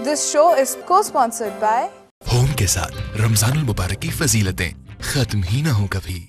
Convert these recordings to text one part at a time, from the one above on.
This show is co-sponsored by home के साथ रमजानुल मुबारक की फजीलतें खत्म ही ना हो कभी।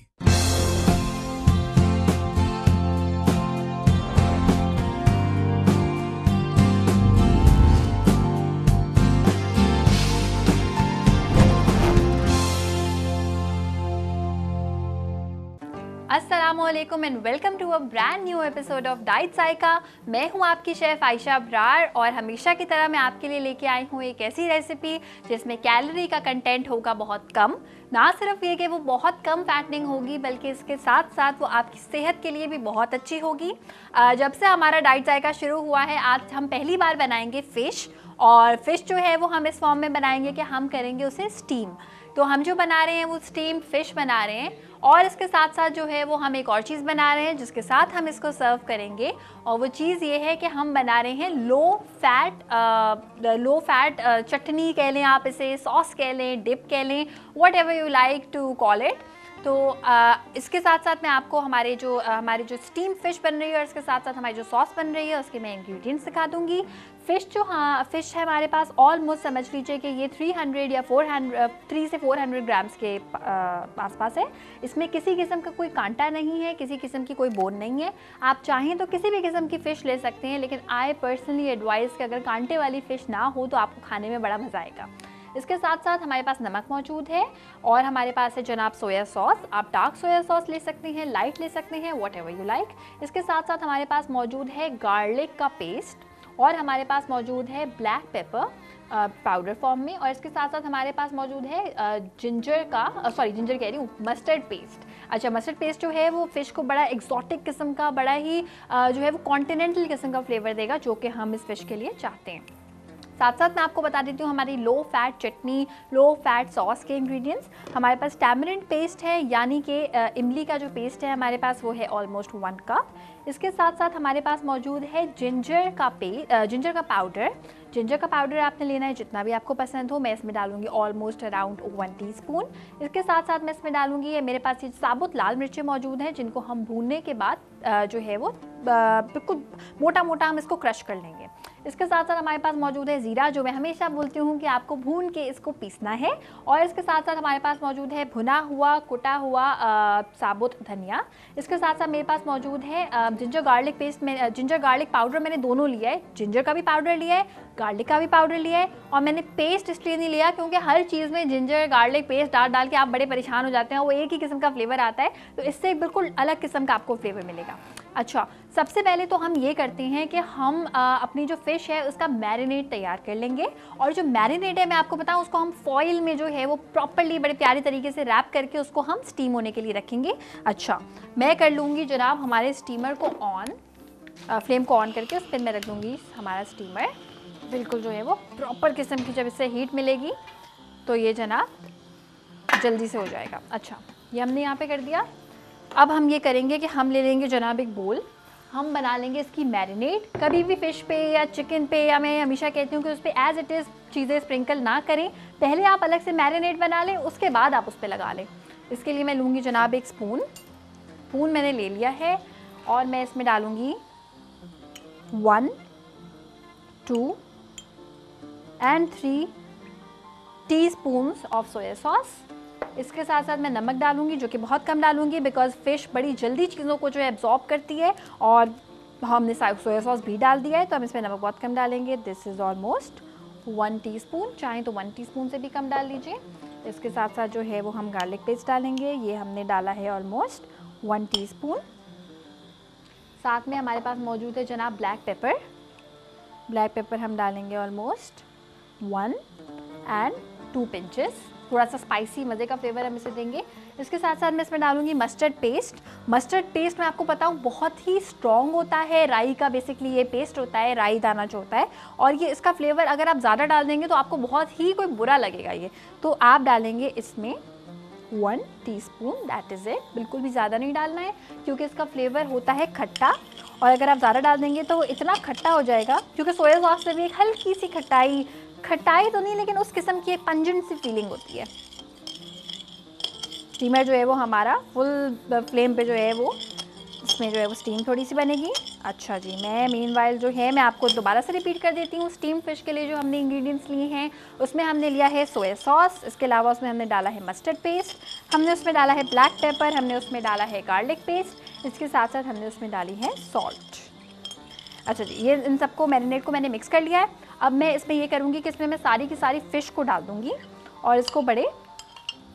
अस्सलामुअलैकुम and welcome to a brand new episode of Diet Zaika. मैं हूं आपकी शेफ़ आयशा अबरार और हमेशा की तरह मैं आपके लिए लेके आई हूं एक ऐसी रेसिपी जिसमें कैलोरी का कंटेंट होगा बहुत कम। ना सिर्फ ये कि वो बहुत कम फैटनिंग होगी बल्कि इसके साथ साथ वो आपकी सेहत के लिए भी बहुत अच्छी होगी। जब से हमारा डाइट जायका शुरू हुआ है, आज हम पहली बार बनाएंगे फ़िश। और फ़िश जो है वो हम इस फॉर्म में बनाएंगे कि हम करेंगे उसे स्टीम। तो हम जो बना रहे हैं वो स्टीम्ड फ़िश बना रहे हैं और इसके साथ साथ जो है वो हम एक और चीज़ बना रहे हैं जिसके साथ हम इसको सर्व करेंगे। और वो चीज़ ये है कि हम बना रहे हैं लो फैट चटनी कह लें आप इसे, सॉस कह लें, डिप कह लें, whatever you like to call it. तो इसके साथ साथ मैं आपको हमारी जो स्टीम फ़िश बन रही है और इसके साथ साथ हमारी जो सॉस बन रही है उसके मैं इंग्रेडिएंट्स दिखा दूँगी। फ़िश है हमारे पास ऑलमोस्ट समझ लीजिए कि ये 300 या 3 से 400 ग्राम्स के आसपास है। इसमें किसी किस्म का कोई कांटा नहीं है, किसी किस्म की कोई बोन नहीं है। आप चाहें तो किसी भी किस्म की फ़िश ले सकते हैं, लेकिन आई पर्सनली एडवाइस कि अगर कांटे वाली फ़िश ना हो तो आपको खाने में बड़ा मज़ा आएगा। इसके साथ साथ हमारे पास नमक मौजूद है और हमारे पास है जनाब सोया सॉस। आप डार्क सोया सॉस ले सकते हैं, लाइट ले सकते हैं, वट एवर यू लाइक। इसके साथ साथ हमारे पास मौजूद है गार्लिक का पेस्ट और हमारे पास मौजूद है ब्लैक पेपर पाउडर फॉर्म में। और इसके साथ साथ हमारे पास मौजूद है जिंजर कह रही हूँ, मस्टर्ड पेस्ट। अच्छा, मस्टर्ड पेस्ट जो है वो फ़िश को बड़ा एक्जॉटिक किस्म का, बड़ा ही जो है वो कॉन्टिनेंटल किस्म का फ्लेवर देगा जो कि हम इस फ़िश के लिए चाहते हैं। साथ साथ मैं आपको बता देती हूँ हमारी लो फैट चटनी, लो फैट सॉस के इंग्रेडिएंट्स। हमारे पास टैमरिंड पेस्ट है, यानी कि इमली का जो पेस्ट है हमारे पास वो है ऑलमोस्ट 1 कप। इसके साथ साथ हमारे पास मौजूद है जिंजर का पाउडर। जिंजर का पाउडर आपने लेना है जितना भी आपको पसंद हो। मैं इसमें डालूंगी ऑलमोस्ट अराउंड 1 टीस्पून। इसके साथ साथ मैं इसमें डालूंगी, मेरे पास ये साबुत लाल मिर्चें मौजूद हैं जिनको हम भूनने के बाद जो है वो बिल्कुल मोटा मोटा हम इसको क्रश कर लेंगे। इसके साथ साथ हमारे पास मौजूद है ज़ीरा, जो मैं हमेशा बोलती हूँ कि आपको भून के इसको पीसना है। और इसके साथ साथ हमारे पास मौजूद है भुना हुआ कुटा हुआ साबुत धनिया। इसके साथ साथ मेरे पास मौजूद है जिंजर गार्लिक पाउडर। मैंने दोनों लिया है, जिंजर का भी पाउडर लिया है, गार्लिक का भी पाउडर लिया है। और मैंने पेस्ट इसलिए नहीं लिया क्योंकि हर चीज़ में जिंजर गार्लिक पेस्ट डाल के आप बड़े परेशान हो जाते हैं, वो एक ही किस्म का फ्लेवर आता है, तो इससे एक बिल्कुल अलग किस्म का आपको फ्लेवर मिलेगा। अच्छा, सबसे पहले तो हम ये करते हैं कि हम अपनी जो फ़िश है उसका मैरिनेट तैयार कर लेंगे। और जो मैरिनेट है मैं आपको बताऊं, उसको हम फॉइल में जो है वो प्रॉपर्ली बड़े प्यारे तरीके से रैप करके उसको हम स्टीम होने के लिए रखेंगे। अच्छा, मैं कर लूँगी जनाब हमारे स्टीमर को ऑन, फ्लेम को ऑन करके उस पर मैं रख दूँगी हमारा स्टीमर। बिल्कुल जो है वो प्रॉपर किस्म की जब इससे हीट मिलेगी तो ये जनाब जल्दी से हो जाएगा। अच्छा, ये हमने यहाँ पे कर दिया। अब हम ये करेंगे कि हम ले लेंगे जनाब एक बोल, हम बना लेंगे इसकी मैरिनेट। कभी भी फ़िश पे या चिकन पे, या मैं हमेशा कहती हूँ कि उस पर एज़ इट इज़ चीज़ें स्प्रिंकल ना करें, पहले आप अलग से मैरिनेट बना लें, उसके बाद आप उस पर लगा लें। इसके लिए मैं लूँगी जनाब एक स्पून मैंने ले लिया है और मैं इसमें डालूँगी 1, 2 and 3 teaspoons of soya sauce. इसके साथ साथ मैं नमक डालूंगी, जो कि बहुत कम डालूंगी बिकॉज फ़िश बड़ी जल्दी चीज़ों को जो है एब्जॉर्ब करती है और हमने सोया सॉस भी डाल दिया है तो हम इसमें नमक बहुत कम डालेंगे। दिस इज़ ऑलमोस्ट 1 टीस्पून, चाहें तो 1 टीस्पून से भी कम डाल लीजिए। इसके साथ साथ जो है वो हम गार्लिक पेस्ट डालेंगे, ये हमने डाला है ऑलमोस्ट 1 टीस्पून। साथ में हमारे पास मौजूद है जनाब ब्लैक पेपर हम डालेंगे ऑलमोस्ट 1 and 2 पिंचेस। थोड़ा सा स्पाइसी मज़े का फ्लेवर हम इसे देंगे। इसके साथ साथ मैं इसमें डालूंगी मस्टर्ड पेस्ट। मस्टर्ड पेस्ट मैं आपको बताऊं बहुत ही स्ट्रॉन्ग होता है, राई का बेसिकली ये पेस्ट होता है, राई दाना जो होता है। और ये इसका फ्लेवर अगर आप ज़्यादा डाल देंगे तो आपको बहुत ही कोई बुरा लगेगा ये। तो आप डालेंगे इसमें 1 टीस्पून, दैट इज़ इट। बिल्कुल भी ज़्यादा नहीं डालना है क्योंकि इसका फ्लेवर होता है खट्टा, और अगर आप ज़्यादा डाल देंगे तो वो इतना खट्टा हो जाएगा, क्योंकि सोया सॉस में भी एक हल्की सी खटाई तो नहीं, लेकिन उस किस्म की एक पंजेंट सी फीलिंग होती है। स्टीमर जो है वो हमारा फुल फ्लेम पे जो है वो इसमें जो है वो स्टीम थोड़ी सी बनेगी। अच्छा जी, मैं मीनवाइल जो है मैं आपको दोबारा से रिपीट कर देती हूँ। स्टीम फिश के लिए जो हमने इंग्रेडिएंट्स लिए हैं उसमें हमने लिया है सोया सॉस, इसके अलावा उसमें हमने डाला है मस्टर्ड पेस्ट, हमने उसमें डाला है ब्लैक पेपर, हमने उसमें डाला है गार्लिक पेस्ट, इसके साथ साथ हमने उसमें डाली है सॉल्ट। अच्छा जी, ये इन सबको मैरिनेट को मैंने मिक्स कर लिया है। अब मैं इसमें ये करूँगी कि इसमें मैं सारी की सारी फ़िश को डाल दूँगी और इसको बड़े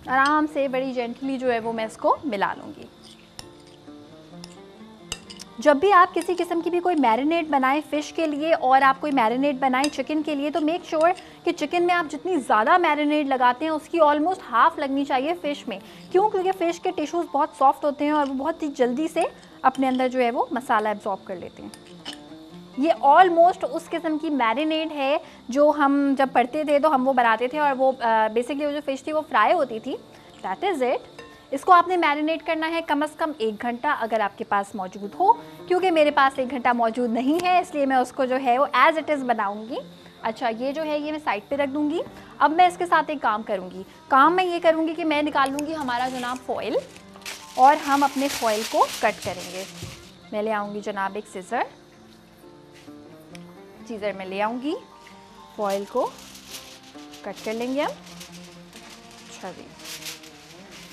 आराम से बड़ी जेंटली जो है वो मैं इसको मिला लूँगी। जब भी आप किसी किस्म की भी कोई मैरिनेट बनाएं फ़िश के लिए और आप कोई मैरिनेट बनाएं चिकन के लिए, तो मेक श्योर कि चिकन में आप जितनी ज़्यादा मैरिनेट लगाते हैं उसकी ऑलमोस्ट हाफ़ लगनी चाहिए फ़िश में। क्यों? क्योंकि फ़िश के टिश्यूज़ बहुत सॉफ्ट होते हैं और वो बहुत ही जल्दी से अपने अंदर जो है वो मसाला एब्जॉर्ब कर लेते हैं। ये ऑलमोस्ट उस किस्म की मैरिनेट है जो हम जब पढ़ते थे तो हम वो बनाते थे और वो बेसिकली वो जो फ़िश थी वो फ्राई होती थी। That is it. इसको आपने मैरिनेट करना है कम से कम 1 घंटा अगर आपके पास मौजूद हो। क्योंकि मेरे पास 1 घंटा मौजूद नहीं है इसलिए मैं उसको जो है वो एज़ इट इज़ बनाऊंगी। अच्छा, ये जो है ये मैं साइड पे रख दूंगी। अब मैं इसके साथ एक काम करूंगी। काम मैं ये करूंगी कि मैं निकाल लूँगी हमारा जनाब फॉइल और हम अपने फॉइल को कट करेंगे। मैं ले आऊँगी जनाब एक सीज़र में ले आऊँगी, फॉइल को कट कर लेंगे हम। अच्छा जी,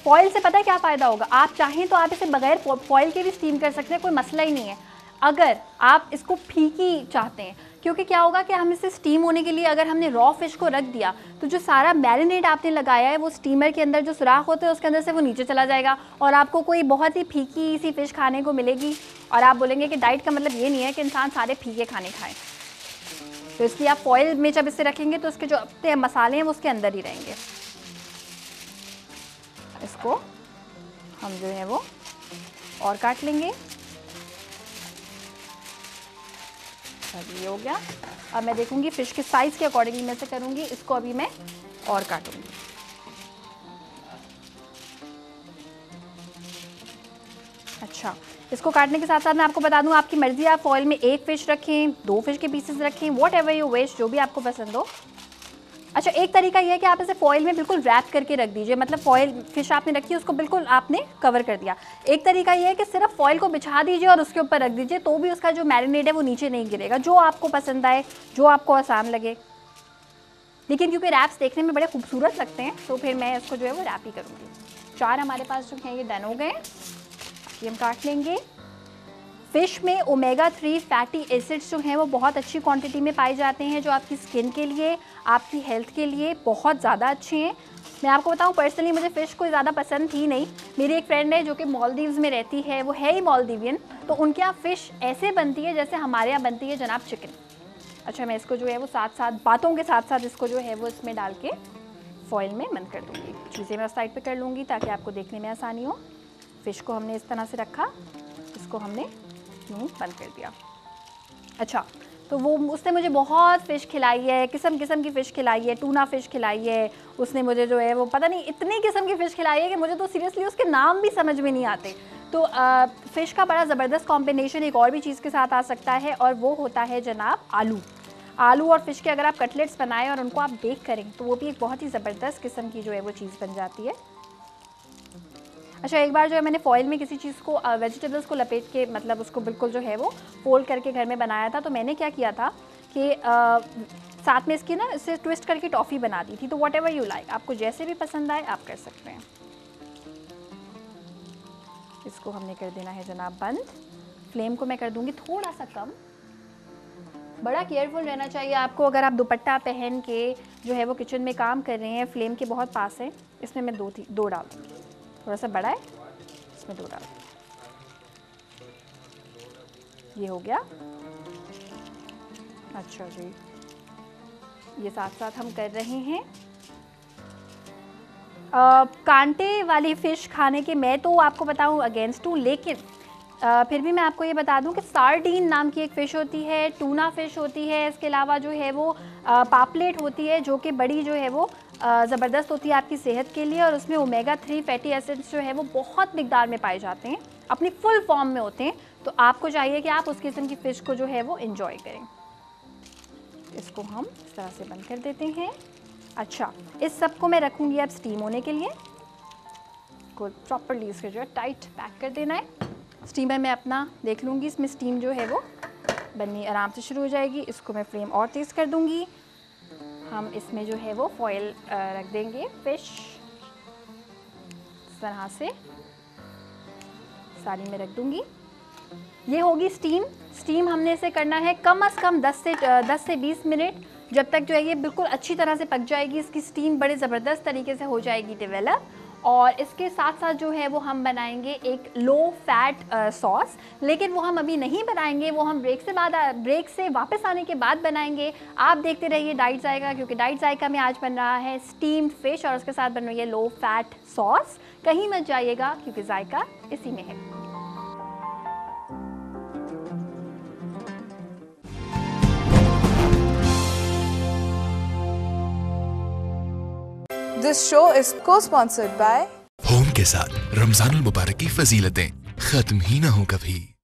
फॉइल से पता है क्या फ़ायदा होगा? आप चाहें तो आप इसे बगैर फॉइल के भी स्टीम कर सकते हैं, कोई मसला ही नहीं है। अगर आप इसको फीकी चाहते हैं, क्योंकि क्या होगा कि हम इसे स्टीम होने के लिए अगर हमने रॉ फिश को रख दिया तो जो सारा मैरिनेट आपने लगाया है वो स्टीमर के अंदर जो सुराख होते हैं उसके अंदर से वो नीचे चला जाएगा और आपको कोई बहुत ही फीकी सी फिश खाने को मिलेगी। और आप बोलेंगे कि डाइट का मतलब ये नहीं है कि इंसान सारे फीके खाने खाएँ। तो इसलिए आप फॉइल में जब इसे रखेंगे तो उसके जो अपने मसाले हैं वो उसके अंदर ही रहेंगे। इसको हम जो है वो और काट लेंगे। अब ये हो गया। अब मैं देखूंगी फ़िश के साइज़ के अकॉर्डिंगली मैं से करूंगी। इसको अभी मैं और काटूंगी। अच्छा, इसको काटने के साथ साथ मैं आपको बता दूं, आपकी मर्ज़ी है, आप फॉइल में 1 फ़िश रखें, 2 फ़िश के पीसेस रखें, वॉट एवर यू विश, जो भी आपको पसंद हो। अच्छा, एक तरीका ये है कि आप इसे फॉइल में बिल्कुल रैप करके रख दीजिए, मतलब फॉइल फिश आपने रखी है उसको बिल्कुल आपने कवर कर दिया। एक तरीका ये है कि सिर्फ फॉइल को बिछा दीजिए और उसके ऊपर रख दीजिए, तो भी उसका जो मैरिनेट है वो नीचे नहीं गिरेगा। जो आपको पसंद आए, जो आपको आसान लगे। लेकिन क्योंकि रैप्स देखने में बड़े खूबसूरत लगते हैं तो फिर मैं इसको जो है वो रैप ही करूँगी। 4 हमारे पास जो हैं ये डन हो गए। ये हम काट लेंगे। फ़िश में ओमेगा 3 फैटी एसिड्स जो हैं वो बहुत अच्छी क्वांटिटी में पाए जाते हैं, जो आपकी स्किन के लिए, आपकी हेल्थ के लिए बहुत ज़्यादा अच्छे हैं। मैं आपको बताऊं, पर्सनली मुझे फ़िश कोई ज़्यादा पसंद थी नहीं। मेरी एक फ्रेंड है जो कि मालदीव्स में रहती है, वो है ही मालदीवियन, तो उनके यहाँ फ़िश ऐसे बनती है जैसे हमारे यहाँ बनती है जनाब चिकन। अच्छा, मैं इसको जो है वो साथ साथ बातों के साथ साथ इसको जो है वो इसमें डाल के फॉइल में बंद कर दूँगी। चीज़ें मैं उस साइड पर कर लूँगी ताकि आपको देखने में आसानी हो। फ़िश को हमने इस तरह से रखा, इसको हमने यूँ बंद कर दिया। अच्छा, तो वो उसने मुझे बहुत फ़िश खिलाई है, किस्म किस्म की फ़िश खिलाई है, टूना फ़िश खिलाई है, उसने मुझे जो है वो पता नहीं इतनी किस्म की फ़िश खिलाई है कि मुझे तो सीरियसली उसके नाम भी समझ में नहीं आते। तो फ़िश का बड़ा ज़बरदस्त कॉम्बिनेशन एक और भी चीज़ के साथ आ सकता है और वो होता है जनाब आलू। आलू और फ़िश के अगर आप कटलेट्स बनाएं और उनको आप बेक करें तो वो भी एक बहुत ही ज़बरदस्त किस्म की जो है वो चीज़ बन जाती है। अच्छा, एक बार जो है मैंने फॉइल में किसी चीज़ को वेजिटेबल्स को लपेट के, मतलब उसको बिल्कुल जो है वो फोल्ड करके घर में बनाया था। तो मैंने क्या किया था कि साथ में इसकी ना इसे ट्विस्ट करके टॉफ़ी बना दी थी। तो वॉट एवर यू लाइक, आपको जैसे भी पसंद आए आप कर सकते हैं। इसको हमने कर देना है जनाब बंद। फ्लेम को मैं कर दूँगी थोड़ा सा कम। बड़ा केयरफुल रहना चाहिए आपको, अगर आप दुपट्टा पहन के जो है वो किचन में काम कर रहे हैं, फ्लेम के बहुत पास है। इसमें मैं दो डाल दूँगी, थोड़ा सा बड़ा है, इसमें 2 डाल। ये हो गया। अच्छा जी, ये साथ साथ हम कर रहे हैं। कांटे वाली फ़िश खाने के मैं तो आपको बताऊं अगेंस्ट हूँ, लेकिन फिर भी मैं आपको ये बता दूं कि सार्डीन नाम की एक फ़िश होती है, टूना फ़िश होती है, इसके अलावा जो है वो पापलेट होती है जो कि बड़ी जो है वो ज़बरदस्त होती है आपकी सेहत के लिए, और उसमें ओमेगा 3 फैटी एसिड्स जो है वो बहुत मिकदार में पाए जाते हैं, अपनी फुल फॉर्म में होते हैं। तो आपको चाहिए कि आप उस किस्म की फ़िश को जो है वो एंजॉय करें। इसको हम इस तरह से बंद कर देते हैं। अच्छा, इस सब को मैं रखूँगी अब स्टीम होने के लिए। को प्रॉपरली इसके जो है टाइट पैक कर देना है स्टीमर में अपना देख लूँगी, इसमें स्टीम जो है वो बननी आराम से शुरू हो जाएगी। इसको मैं फ्लेम और तेज़ कर दूँगी। हम इसमें जो है वो फॉयल रख देंगे फिश इस तरह से सारी में रख दूँगी। ये होगी स्टीम हमने इसे करना है कम से कम 10 से 20 मिनट, जब तक जो है ये बिल्कुल अच्छी तरह से पक जाएगी। इसकी स्टीम बड़े ज़बरदस्त तरीके से हो जाएगी डेवलप। और इसके साथ साथ जो है वो हम बनाएंगे एक लो फैट सॉस, लेकिन वो हम अभी नहीं बनाएंगे, वो हम ब्रेक से वापस आने के बाद बनाएंगे। आप देखते रहिए डाइट जायका, क्योंकि डाइट जायका में आज बन रहा है स्टीम्ड फिश और उसके साथ बन रही है लो फैट सॉस। कहीं मत जाइएगा क्योंकि जायका इसी में है। This show is co-sponsored by home के साथ रमजानुल मुबारक की फजीलतें खत्म ही ना हो कभी।